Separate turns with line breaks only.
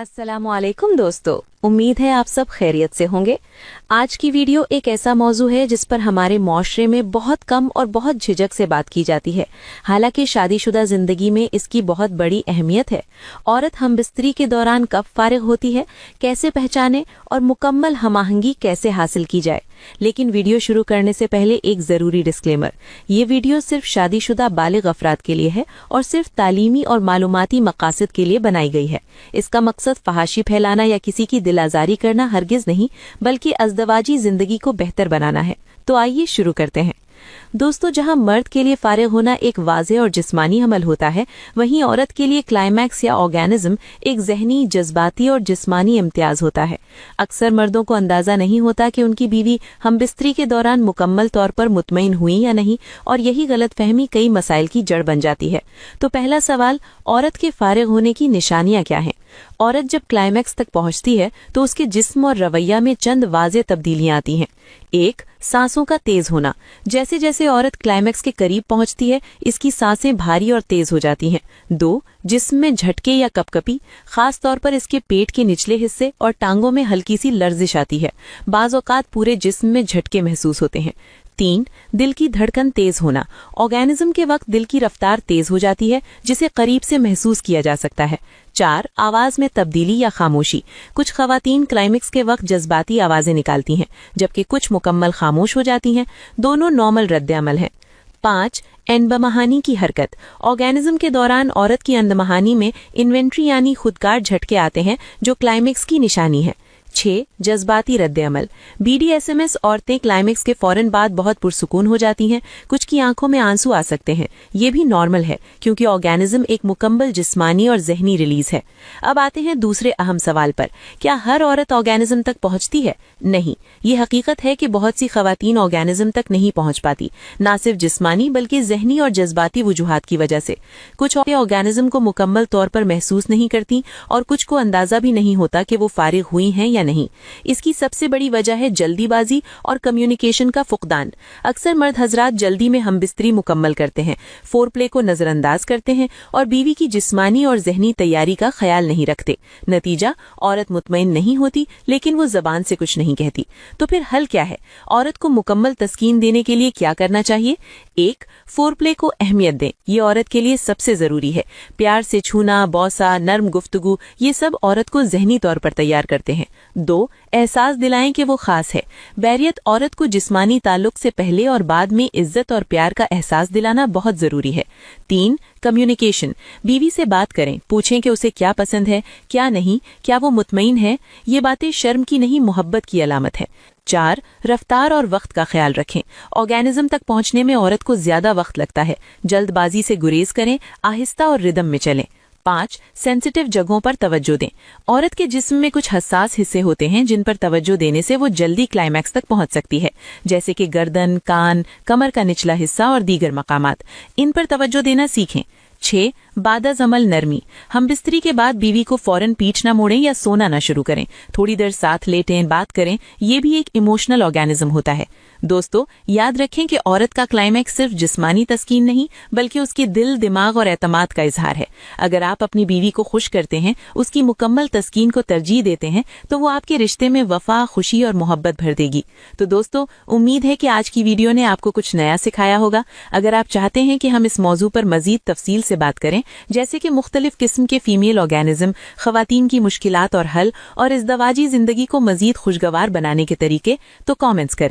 अस्सलाम वालेकुम दोस्तों, उम्मीद है आप सब खैरियत से होंगे। आज की वीडियो एक ऐसा मौजू है जिस पर हमारे माशरे में बहुत कम और बहुत झिझक से बात की जाती है। हालांकि शादीशुदा जिंदगी में इसकी बहुत बड़ी अहमियत है। औरत हमबिस्तरी के दौरान कब फारिग होती है, कैसे पहचाने और मुकम्मल हमाहंगी कैसे हासिल की जाए। लेकिन वीडियो शुरू करने से पहले एक ज़रूरी डिस्क्लेमर, ये वीडियो सिर्फ शादीशुदा बालिग अफराद के लिए है और सिर्फ तालीमी और मालूमाती मकासद के लिए बनाई गई है। इसका मकसद फहाशी फैलाना या किसी की दिल आज़ारी करना हरगिज नहीं, बल्कि अज़दवाजी जिंदगी को बेहतर बनाना है। तो आइए शुरू करते हैं। दोस्तों, जहां मर्द के लिए फारिग होना एक वाज़े और जिस्मानी अमल होता है, वहीं औरत के लिए क्लाइमैक्स या ऑर्गेनिज्म एक जहनी, जज्बाती और जिस्मानी इम्तियाज होता है। अक्सर मर्दों को अंदाजा नहीं होता कि उनकी बीवी हमबिस्तरी के दौरान मुकम्मल तौर पर मुतमईन हुई या नहीं, और यही गलतफहमी कई मसाइल की जड़ बन जाती है। तो पहला सवाल, औरत के फारिग होने की निशानियां क्या हैं? औरत जब क्लाइमैक्स तक पहुंचती है तो उसके जिस्म और रवैया में चंद वाज़े तब्दीलियां आती हैं। 1. सांसों का तेज होना। जैसे जैसे औरत क्लाइमैक्स के करीब पहुंचती है, इसकी सांसें भारी और तेज हो जाती हैं। 2. जिस्म में झटके या कपकपी, खास तौर पर इसके पेट के निचले हिस्से और टांगों में हल्की सी लर्जिश आती है। बाज़ औक़ात पूरे जिस्म में झटके महसूस होते हैं। 3. दिल की धड़कन तेज होना। ऑर्गेनिज्म के वक्त दिल की रफ्तार तेज हो जाती है, जिसे करीब से महसूस किया जा सकता है। 4. आवाज में तब्दीली या खामोशी। कुछ खवातीन क्लाइमेक्स के वक्त जज्बाती आवाजें निकालती हैं, जबकि कुछ मुकम्मल खामोश हो जाती हैं। दोनों नॉर्मल रद्द-ए-अमल हैं। 5. अनबमहानी की हरकत। ऑर्गेनिज्म के दौरान औरत की अंदमहानी में इन्वेंट्री यानी खुदकार झटके आते हैं, जो क्लाइमेक्स की निशानी है। 6. जज्बाती रद्द-ए-अमल। BDSMS औरतें क्लाइमेक्स के फौरन बाद बहुत पुरसुकून हो जाती हैं। कुछ की आंखों में आंसू आ सकते हैं। ये भी नॉर्मल है, क्योंकि ऑर्गेनिज्म एक मुकम्मल जिस्मानी और जहनी रिलीज है। अब आते हैं दूसरे अहम सवाल पर, क्या हर औरत ऑर्गेनिज्म तक पहुंचती है? नहीं, ये हकीकत है कि बहुत सी खवातीन ऑर्गेनिज्म तक नहीं पहुंच पाती, ना सिर्फ जिस्मानी बल्कि जहनी और जज्बाती वजूहात की वजह से। कुछ औरतें ऑर्गेनिज्म को मुकम्मल तौर पर महसूस नहीं करती और कुछ को अंदाजा भी नहीं होता कि वो फारिग हुई हैं या नहीं। इसकी सबसे बड़ी वजह है जल्दीबाजी और कम्युनिकेशन का फुकदान। अक्सर मर्द हजरात जल्दी में हमबिस्तरी मुकम्मल करते हैं, फोरप्ले को नजरअंदाज करते हैं और बीवी की जिस्मानी और जहनी तैयारी का ख्याल नहीं रखते। नतीजा, औरत मुतमईन नहीं होती, लेकिन वो जबान से कुछ नहीं कहती। तो फिर हल क्या है? औरत को मुकम्मल तस्कीन देने के लिए क्या करना चाहिए? 1. फोरप्ले को अहमियत दें। ये औरत के लिए सबसे जरूरी है। प्यार से छूना, बौसा, नर्म गुफ्तगू, ये सब औरत को जहनी तौर पर तैयार करते हैं। 2. एहसास दिलाएं कि वो खास है। बैरियत औरत को जिस्मानी ताल्लुक से पहले और बाद में इज्जत और प्यार का एहसास दिलाना बहुत जरूरी है। 3. कम्युनिकेशन। बीवी से बात करें, पूछें कि उसे क्या पसंद है, क्या नहीं, क्या वो मुतमईन है। ये बातें शर्म की नहीं, मोहब्बत की अलामत है। 4. रफ्तार और वक्त का ख्याल रखें। ऑर्गेनिज्म तक पहुंचने में औरत को ज्यादा वक्त लगता है। जल्दबाजी से गुरेज करें, आहिस्ता और रिदम में चलें। 5. सेंसिटिव जगहों पर तवज्जो दें। औरत के जिस्म में कुछ हसास हिस्से होते हैं जिन पर तवज्जो देने से वो जल्दी क्लाइमैक्स तक पहुंच सकती है, जैसे कि गर्दन, कान, कमर का निचला हिस्सा और दीगर मकामात। इन पर तवज्जो देना सीखें। 6. बादअज़-अमल नरमी। हमबिस्तरी के बाद बीवी को फौरन पीठ न मोड़ें या सोना न शुरू करें। थोड़ी देर साथ लेटें, बात करें। ये भी एक इमोशनल ऑर्गेनिज्म होता है। दोस्तों, याद रखें कि औरत का क्लाइमैक्स सिर्फ जिस्मानी तस्कीन नहीं, बल्कि उसके दिल, दिमाग और एतमाद का इजहार है। अगर आप अपनी बीवी को खुश करते हैं, उसकी मुकम्मल तस्कीन को तरजीह देते हैं, तो वो आपके रिश्ते में वफा, खुशी और मोहब्बत भर देगी। तो दोस्तों, उम्मीद है कि आज की वीडियो ने आपको कुछ नया सिखाया होगा। अगर आप चाहते हैं कि हम इस मौजू पर मजीद तफसील से बात करें, जैसे कि मुख्तलिफ किस्म के फीमेल ऑर्गेनिज्म, खवातीन की मुश्किलात और हल, और इज़दवाजी जिंदगी को मजीद खुशगवार बनाने के तरीके, तो कॉमेंट्स करें।